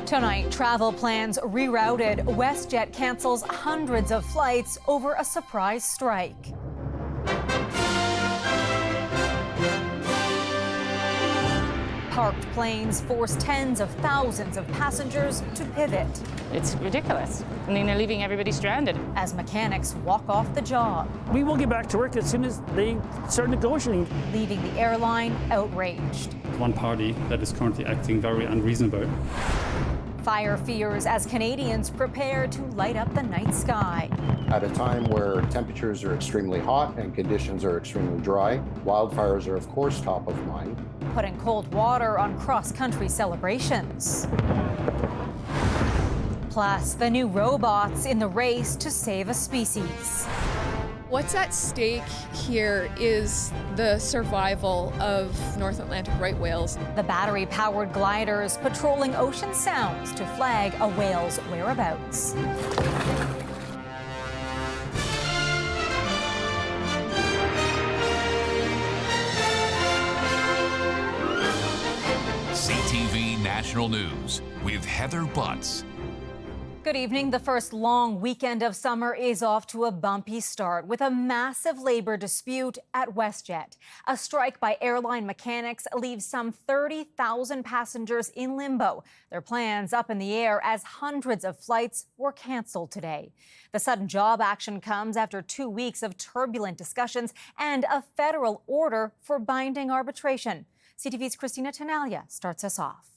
Tonight, travel plans rerouted. WestJet cancels hundreds of flights over a surprise strike. Parked planes force tens of thousands of passengers to pivot. It's ridiculous. I mean, they're leaving everybody stranded. As mechanics walk off the job. We will get back to work as soon as they start negotiating. Leaving the airline outraged. One party that is currently acting very unreasonable. Fire fears as Canadians prepare to light up the night sky. At a time where temperatures are extremely hot and conditions are extremely dry, wildfires are of course top of mind. Putting cold water on cross-country celebrations. Plus, the new robots in the race to save a species. What's at stake here is the survival of North Atlantic right whales. The battery-powered gliders patrolling ocean sounds to flag a whale's whereabouts. CTV National News with Heather Butts. Good evening. The first long weekend of summer is off to a bumpy start with a massive labor dispute at WestJet. A strike by airline mechanics leaves some 30,000 passengers in limbo. Their plans up in the air as hundreds of flights were canceled today. The sudden job action comes after 2 weeks of turbulent discussions and a federal order for binding arbitration. CTV's Christina Tenalia starts us off.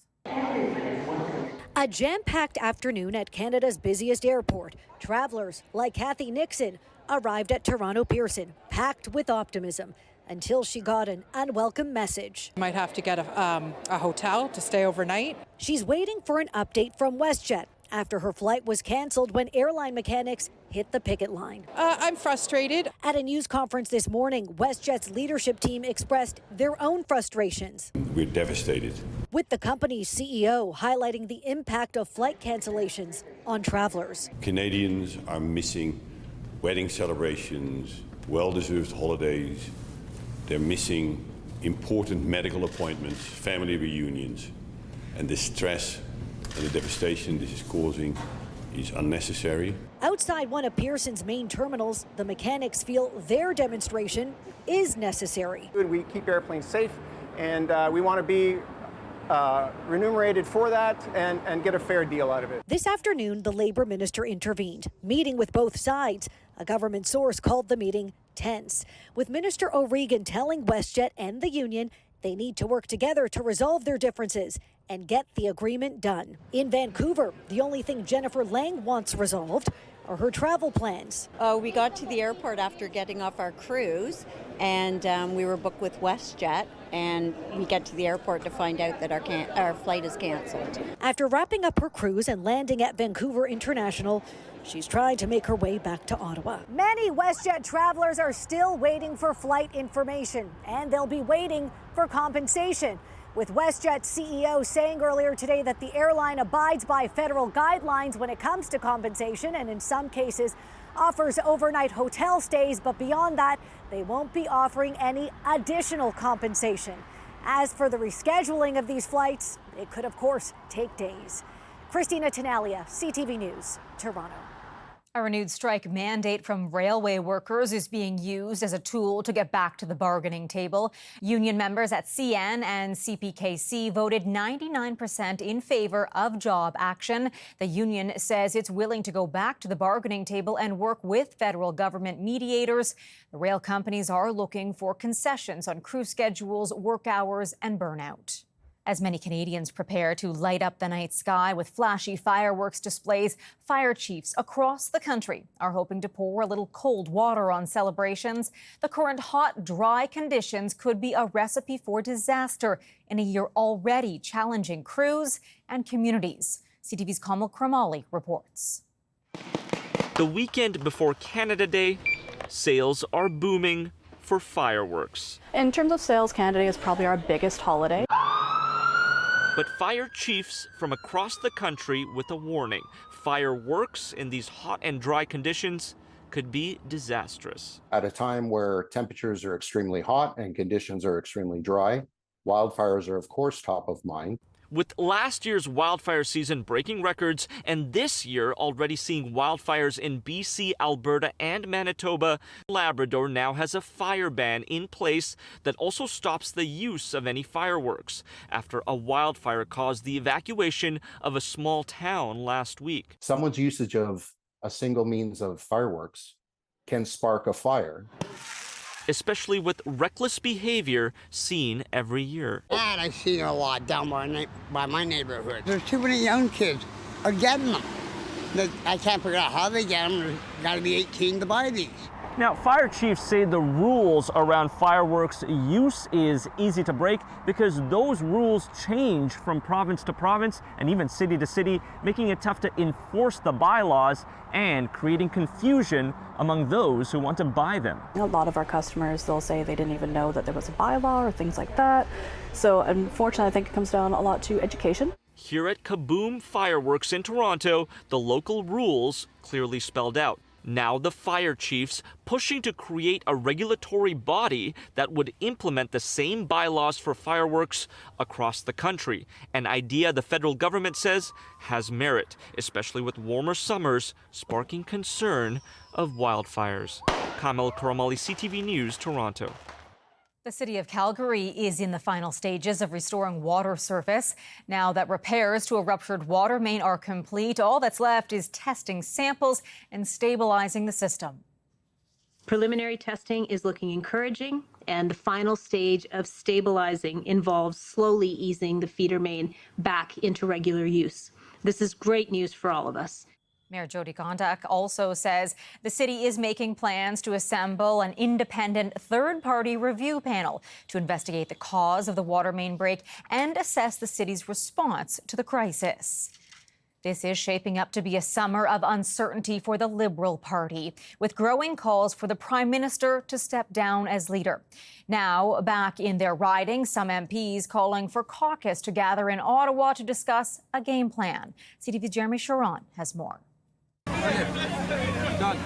A jam-packed afternoon at Canada's busiest airport. Travelers like Kathy Nixon arrived at Toronto Pearson, packed with optimism, until she got an unwelcome message. Might have to get a hotel to stay overnight. She's waiting for an update from WestJet after her flight was canceled when airline mechanics hit the picket line. I'm frustrated. At a news conference this morning, WestJet's leadership team expressed their own frustrations. We're devastated. With the company's CEO highlighting the impact of flight cancellations on travelers. Canadians are missing wedding celebrations, well-deserved holidays. They're missing important medical appointments, family reunions, and the stress and the devastation this is causing is unnecessary. Outside one of Pearson's main terminals, the mechanics feel their demonstration is necessary. We keep airplanes safe, and we want to be remunerated for that and get a fair deal out of it. This afternoon, the Labour Minister intervened, meeting with both sides. A government source called the meeting tense, with Minister O'Regan telling WestJet and the union they need to work together to resolve their differences and get the agreement done. In Vancouver, the only thing Jennifer Lang wants resolved are her travel plans. We got to the airport after getting off our cruise, and we were booked with WestJet, and we get to the airport to find out that our flight is canceled. After wrapping up her cruise and landing at Vancouver International, she's trying to make her way back to Ottawa. Many WestJet travelers are still waiting for flight information, and they'll be waiting for compensation, with WestJet's CEO saying earlier today that the airline abides by federal guidelines when it comes to compensation and in some cases offers overnight hotel stays, but beyond that, they won't be offering any additional compensation. As for the rescheduling of these flights, it could of course take days. Christina Tenalia, CTV News, Toronto. A renewed strike mandate from railway workers is being used as a tool to get back to the bargaining table. Union members at CN and CPKC voted 99% in favor of job action. The union says it's willing to go back to the bargaining table and work with federal government mediators. The rail companies are looking for concessions on crew schedules, work hours, and burnout. As many Canadians prepare to light up the night sky with flashy fireworks displays, fire chiefs across the country are hoping to pour a little cold water on celebrations. The current hot, dry conditions could be a recipe for disaster in a year already challenging crews and communities. CTV's Kamal Kramali reports. The weekend before Canada Day, sales are booming for fireworks. In terms of sales, Canada Day is probably our biggest holiday. But fire chiefs from across the country with a warning. Fireworks in these hot and dry conditions could be disastrous. At a time where temperatures are extremely hot and conditions are extremely dry, wildfires are of course top of mind. With last year's wildfire season breaking records and this year already seeing wildfires in BC, Alberta, and Manitoba, Labrador now has a fire ban in place that also stops the use of any fireworks after a wildfire caused the evacuation of a small town last week. Someone's usage of a single means of fireworks can spark a fire. Especially with reckless behavior seen every year. And I've seen a lot down by my neighborhood. There's too many young kids are getting them. I can't figure out how they get them. There's got to be 18 to buy these. Now, fire chiefs say the rules around fireworks use is easy to break because those rules change from province to province and even city to city, making it tough to enforce the bylaws and creating confusion among those who want to buy them. A lot of our customers, they'll say they didn't even know that there was a bylaw or things like that. So unfortunately, I think it comes down a lot to education. Here at Kaboom Fireworks in Toronto, the local rules clearly spelled out. Now the fire chiefs pushing to create a regulatory body that would implement the same bylaws for fireworks across the country, an idea the federal government says has merit, especially with warmer summers sparking concern of wildfires. Kamil Karamali, CTV News, Toronto. The city of Calgary is in the final stages of restoring water surface. Now that repairs to a ruptured water main are complete, all that's left is testing samples and stabilizing the system. Preliminary testing is looking encouraging, and the final stage of stabilizing involves slowly easing the feeder main back into regular use. This is great news for all of us. Mayor Jody Gondak also says the city is making plans to assemble an independent third-party review panel to investigate the cause of the water main break and assess the city's response to the crisis. This is shaping up to be a summer of uncertainty for the Liberal Party, with growing calls for the Prime Minister to step down as leader. Now, back in their riding, some MPs calling for caucus to gather in Ottawa to discuss a game plan. CTV's Jeremy Sharon has more.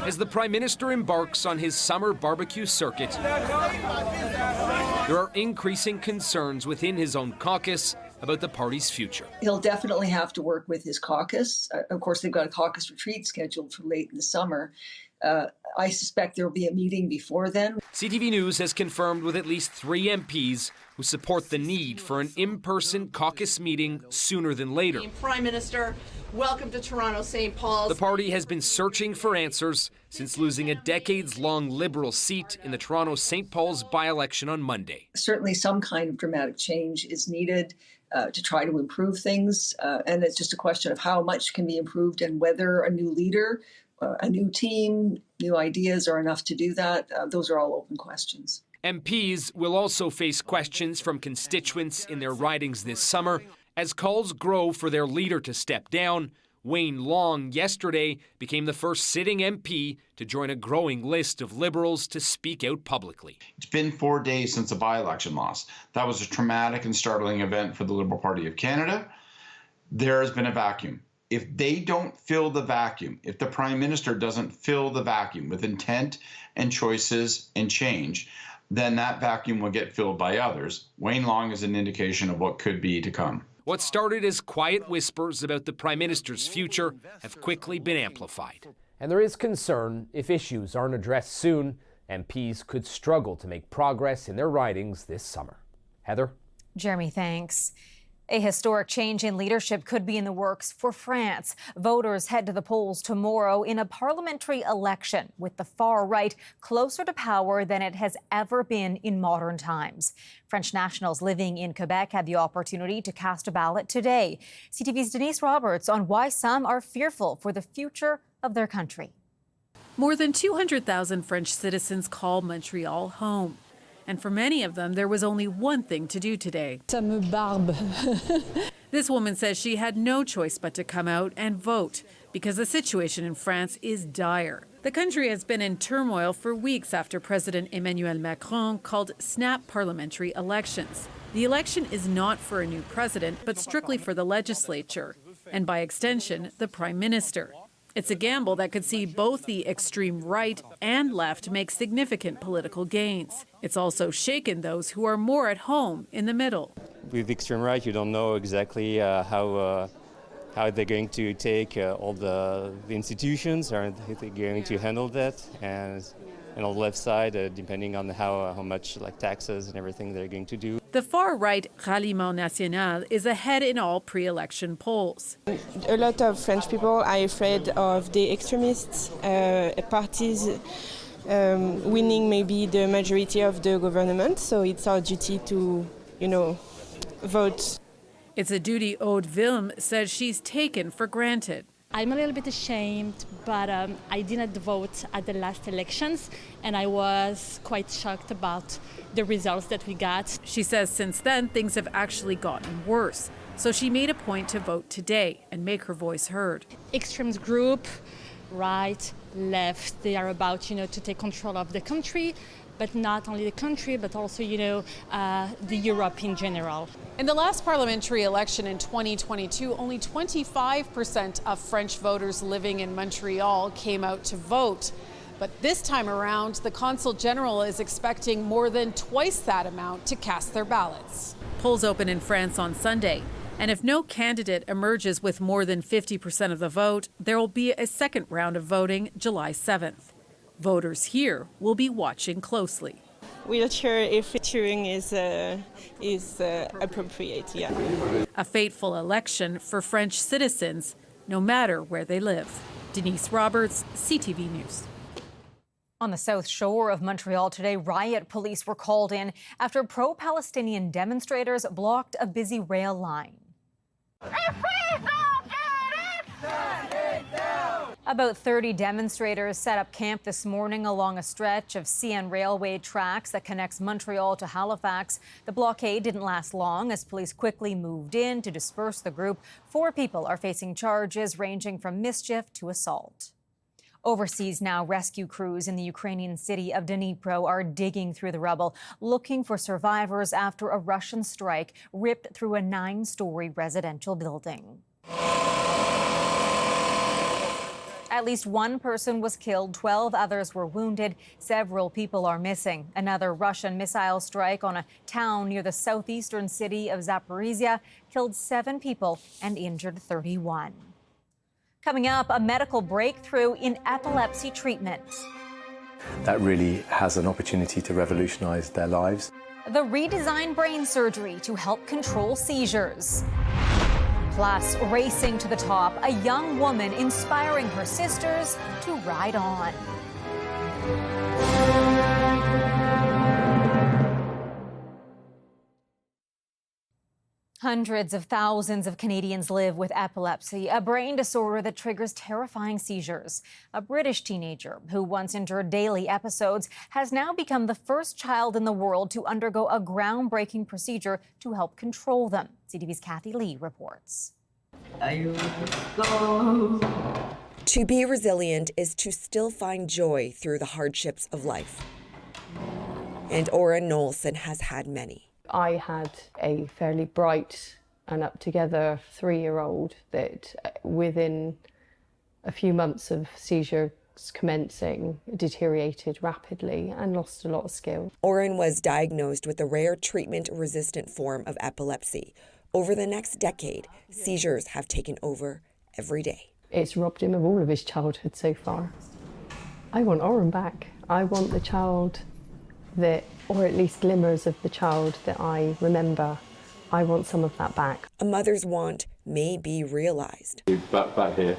As the Prime Minister embarks on his summer barbecue circuit, there are increasing concerns within his own caucus about the party's future. He'll definitely have to work with his caucus. Of course, they've got a caucus retreat scheduled for late in the summer. I suspect there will be a meeting before then. CTV News has confirmed with at least 3 MPs who support the need for an in-person caucus meeting sooner than later. Prime Minister, welcome to Toronto St. Paul's. The party has been searching for answers since losing a decades-long Liberal seat in the Toronto St. Paul's by-election on Monday. Certainly some kind of dramatic change is needed to try to improve things, and it's just a question of how much can be improved and whether a new leader, a new team, new ideas are enough to do that. Those are all open questions. MPs will also face questions from constituents in their ridings this summer as calls grow for their leader to step down. Wayne Long yesterday became the first sitting MP to join a growing list of Liberals to speak out publicly. It's been 4 days since a by-election loss. That was a traumatic and startling event for the Liberal Party of Canada. There has been a vacuum. If they don't fill the vacuum, if the Prime Minister doesn't fill the vacuum with intent and choices and change, then that vacuum will get filled by others. Wayne Long is an indication of what could be to come. What started as quiet whispers about the Prime Minister's future have quickly been amplified. And there is concern if issues aren't addressed soon, MPs could struggle to make progress in their ridings this summer. Heather? Jeremy, thanks. A historic change in leadership could be in the works for France. Voters head to the polls tomorrow in a parliamentary election, with the far right closer to power than it has ever been in modern times. French nationals living in Quebec had the opportunity to cast a ballot today. CTV's Denise Roberts on why some are fearful for the future of their country. More than 200,000 French citizens call Montreal home. And for many of them, there was only one thing to do today. Ça me barbe. This woman says she had no choice but to come out and vote because the situation in France is dire. The country has been in turmoil for weeks after President Emmanuel Macron called snap parliamentary elections. The election is not for a new president, but strictly for the legislature, and by extension, the Prime Minister. It's a gamble that could see both the extreme right and left make significant political gains. It's also shaken those who are more at home in the middle. with the extreme right, you don't know exactly how they're going to take all the institutions, or how they're going to handle that, and on the left side, depending on how much like taxes and everything they're going to do. The far-right Ralliement National is ahead in all pre-election polls. A lot of French people are afraid of the extremists parties winning maybe the majority of the government, so it's our duty to, vote. It's a duty Aude Vilm says she's taken for granted. I'm a little bit ashamed, but I didn't vote at the last elections, and I was quite shocked about the results that we got. She says since then, things have actually gotten worse. So she made a point to vote today and make her voice heard. Extreme group, right, left, they are about, to take control of the country, but not only the country, but also, the Europe in general. In the last parliamentary election in 2022, only 25% of French voters living in Montreal came out to vote. But this time around, the Consul General is expecting more than twice that amount to cast their ballots. Polls open in France on Sunday. And if no candidate emerges with more than 50% of the vote, there will be a second round of voting July 7th. Voters here will be watching closely. We're not sure if cheering is appropriate. Yeah. A fateful election for French citizens, no matter where they live. Denise Roberts, CTV News. On the south shore of Montreal today, riot police were called in after pro-Palestinian demonstrators blocked a busy rail line. About 30 demonstrators set up camp this morning along a stretch of CN railway tracks that connects Montreal to Halifax. The blockade didn't last long as police quickly moved in to disperse the group. 4 people are facing charges ranging from mischief to assault. Overseas now, rescue crews in the Ukrainian city of Dnipro are digging through the rubble, looking for survivors after a Russian strike ripped through a 9-story residential building. At least 1 person was killed, 12 others were wounded, several people are missing. Another Russian missile strike on a town near the southeastern city of Zaporizhia killed 7 people and injured 31. Coming up, a medical breakthrough in epilepsy treatment. That really has an opportunity to revolutionize their lives. The redesigned brain surgery to help control seizures. Plus, racing to the top, a young woman inspiring her sisters to ride on. Hundreds of thousands of Canadians live with epilepsy, a brain disorder that triggers terrifying seizures. A British teenager who once endured daily episodes has now become the first child in the world to undergo a groundbreaking procedure to help control them. CTV's Kathy Lee reports. To be resilient is to still find joy through the hardships of life. And Oren Nolson has had many. I had a fairly bright and up-together 3-year-old that within a few months of seizures commencing deteriorated rapidly and lost a lot of skill. Oren was diagnosed with a rare treatment-resistant form of epilepsy. Over the next decade, seizures have taken over every day. It's robbed him of all of his childhood so far. I want Oren back. I want the child that, or at least glimmers of the child that I remember. I want some of that back. A mother's want may be realized. Back here.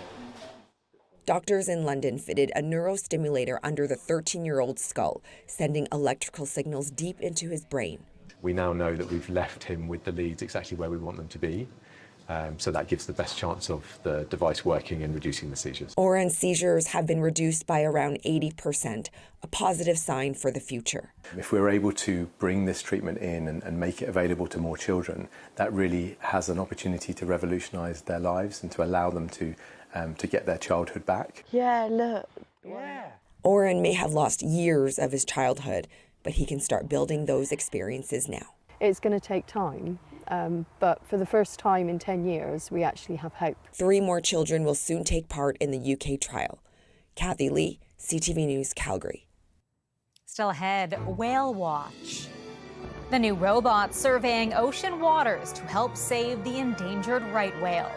Doctors in London fitted a neurostimulator under the 13-year-old's skull, sending electrical signals deep into his brain. We now know that we've left him with the leads exactly where we want them to be. So that gives the best chance of the device working and reducing the seizures. Oren's seizures have been reduced by around 80%, a positive sign for the future. If we're able to bring this treatment in and make it available to more children, that really has an opportunity to revolutionize their lives and to allow them to get their childhood back. Yeah, look. Yeah. Oren may have lost years of his childhood, but he can start building those experiences now. It's going to take time. But for the first time in 10 years, we actually have hope. 3 more children will soon take part in the UK trial. Kathy Lee, CTV News, Calgary. Still ahead, whale watch. The new robot surveying ocean waters to help save the endangered right whale.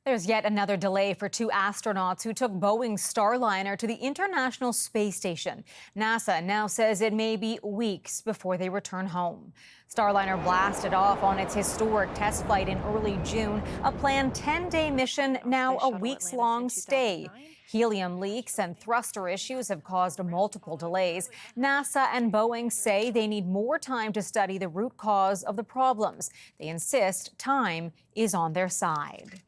There's yet another delay for 2 astronauts who took Boeing's Starliner to the International Space Station. NASA now says it may be weeks before they return home. Starliner blasted off on its historic test flight in early June, a planned 10-day mission, now a weeks-long stay. Helium leaks and thruster issues have caused multiple delays. NASA and Boeing say they need more time to study the root cause of the problems. They insist time is on their side.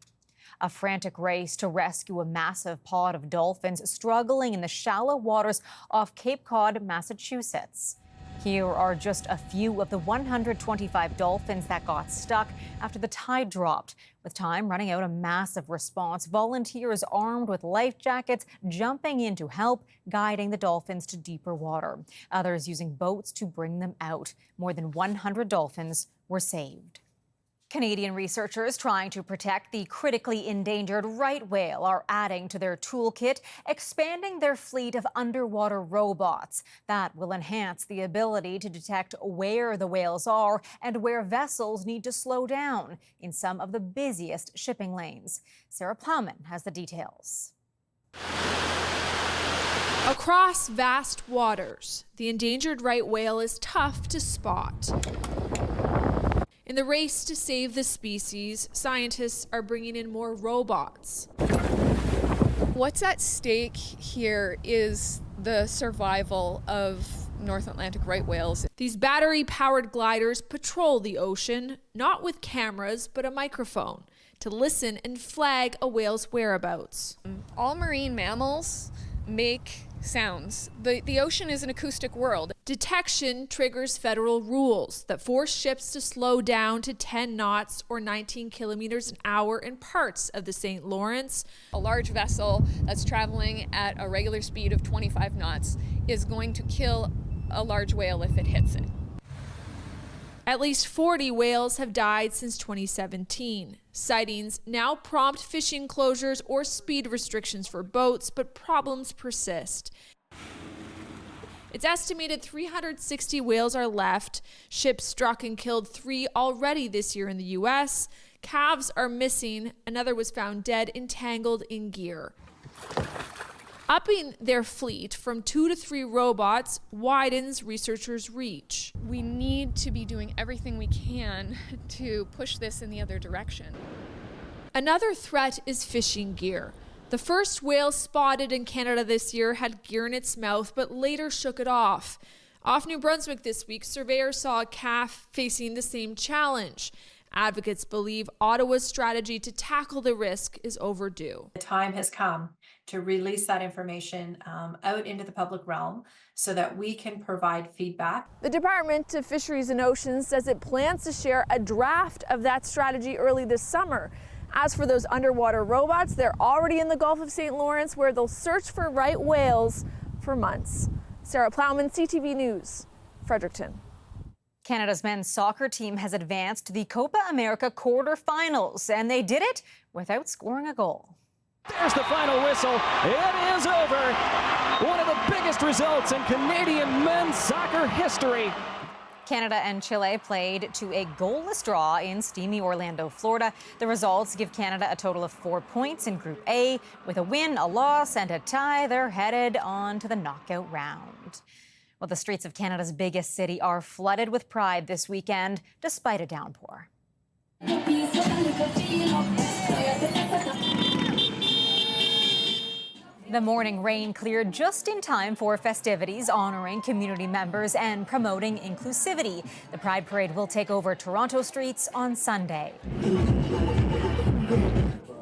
A frantic race to rescue a massive pod of dolphins struggling in the shallow waters off Cape Cod, Massachusetts. Here are just a few of the 125 dolphins that got stuck after the tide dropped. With time running out, a massive response. Volunteers armed with life jackets jumping in to help, guiding the dolphins to deeper water. Others using boats to bring them out. More than 100 dolphins were saved. Canadian researchers trying to protect the critically endangered right whale are adding to their toolkit, expanding their fleet of underwater robots. That will enhance the ability to detect where the whales are and where vessels need to slow down in some of the busiest shipping lanes. Sarah Plowman has the details. Across vast waters, the endangered right whale is tough to spot. In the race to save the species, scientists are bringing in more robots. What's at stake here is the survival of North Atlantic right whales. These battery-powered gliders patrol the ocean, not with cameras, but a microphone, to listen and flag a whale's whereabouts. All marine mammals make sounds. The ocean is an acoustic world. Detection triggers federal rules that force ships to slow down to 10 knots or 19 kilometers an hour in parts of the St. Lawrence. A large vessel that's traveling at a regular speed of 25 knots is going to kill a large whale if it hits it. At least 40 whales have died since 2017. Sightings now prompt fishing closures or speed restrictions for boats, but problems persist. It's estimated 360 whales are left. Ships struck and killed 3 already this year in the U.S. Calves are missing. Another was found dead, entangled in gear. Upping their fleet from 2 to 3 robots widens researchers' reach. We need to be doing everything we can to push this in the other direction. Another threat is fishing gear. The first whale spotted in Canada this year had gear in its mouth, but later shook it off. Off New Brunswick this week, surveyors saw a calf facing the same challenge. Advocates believe Ottawa's strategy to tackle the risk is overdue. The time has come to release that information out into the public realm so that we can provide feedback. The Department of Fisheries and Oceans says it plans to share a draft of that strategy early this summer. As for those underwater robots, they're already in the Gulf of St. Lawrence where they'll search for right whales for months. Sarah Plowman, CTV News, Fredericton. Canada's men's soccer team has advanced to the Copa America quarterfinals, and they did it without scoring a goal. There's the final whistle. It is over. One of the biggest results in Canadian men's soccer history. Canada and Chile played to a goalless draw in steamy Orlando, Florida. The results give Canada a total of 4 points in Group A. With a win, a loss, and a tie, they're headed on to the knockout round. Well, the streets of Canada's biggest city are flooded with pride this weekend, despite a downpour. The morning rain cleared just in time for festivities honoring community members and promoting inclusivity. The Pride Parade will take over Toronto streets on Sunday.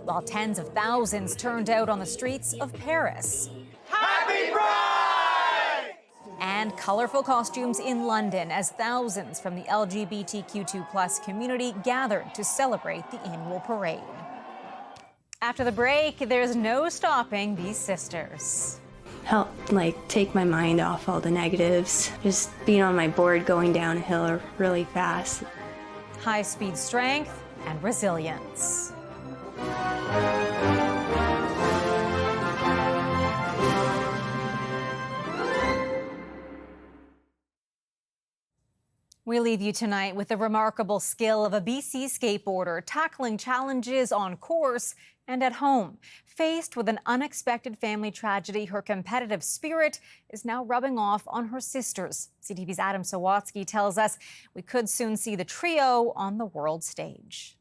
While tens of thousands turned out on the streets of Paris. Happy Pride! And colorful costumes in London as thousands from the LGBTQ2+ community gathered to celebrate the annual parade. After the break, there's no stopping these sisters. Help, take my mind off all the negatives. Just being on my board going down a hill really fast. High-speed strength and resilience. We leave you tonight with the remarkable skill of a BC skateboarder tackling challenges on course and at home. Faced with an unexpected family tragedy, her competitive spirit is now rubbing off on her sisters. CTV's Adam Sawatsky tells us we could soon see the trio on the world stage.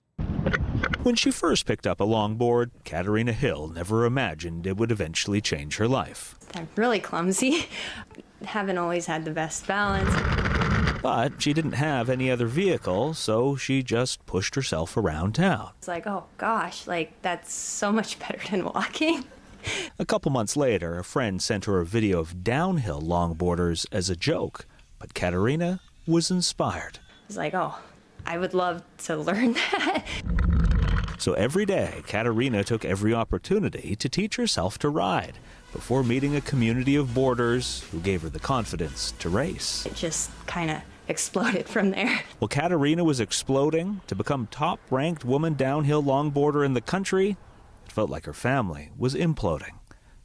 When she first picked up a longboard, Katarina Hill never imagined it would eventually change her life. I'm really clumsy. Haven't always had the best balance. But she didn't have any other vehicle, so she just pushed herself around town. It's like, oh gosh, like that's so much better than walking. A couple months later, a friend sent her a video of downhill longboarders as a joke, but Katarina was inspired. It's like, oh, I would love to learn that. So every day, Katarina took every opportunity to teach herself to ride before meeting a community of boarders who gave her the confidence to race. It just kind of exploded from there. While Katarina was exploding to become top-ranked woman downhill longboarder in the country, it felt like her family was imploding.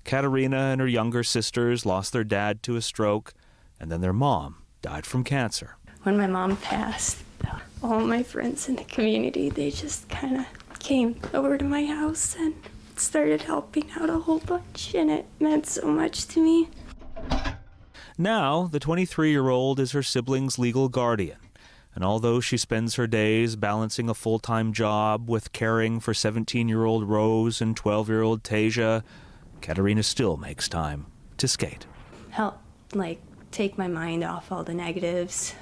Katarina and her younger sisters lost their dad to a stroke, and then their mom died from cancer. When my mom passed, all my friends in the community, they just kind of came over to my house and started helping out a whole bunch, and it meant so much to me. Now, the 23-year-old is her sibling's legal guardian, and although she spends her days balancing a full-time job with caring for 17-year-old Rose and 12-year-old Tasia, Katarina still makes time to skate. Help, like, take my mind off all the negatives.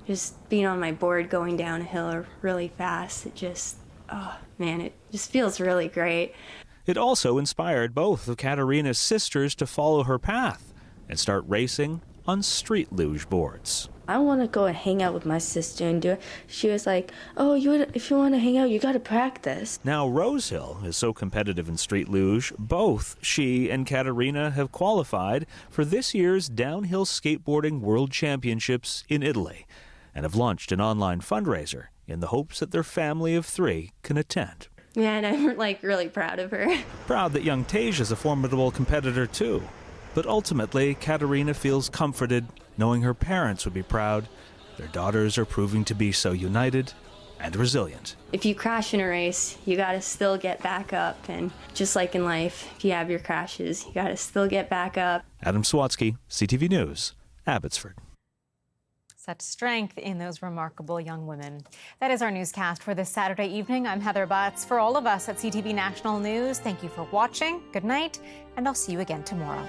Just being on my board going down a hill really fast, it just, oh man, it just feels really great. It also inspired both of Katarina's sisters to follow her path and start racing on street luge boards. I want to go and hang out with my sister and do it. She was like, oh, if you want to hang out, you got to practice. Now Rosehill is so competitive in street luge, both she and Katarina have qualified for this year's Downhill Skateboarding World Championships in Italy and have launched an online fundraiser in the hopes that their family of 3 can attend. Yeah, and I'm like really proud of her. Proud that young Tasia's a formidable competitor too. But ultimately, Katarina feels comforted knowing her parents would be proud. Their daughters are proving to be so united and resilient. If you crash in a race, you gotta still get back up. And just like in life, if you have your crashes, you gotta still get back up. Adam Sawatsky, CTV News, Abbotsford. Such strength in those remarkable young women. That is our newscast for this Saturday evening. I'm Heather Butts. For all of us at CTV National News, thank you for watching. Good night, and I'll see you again tomorrow.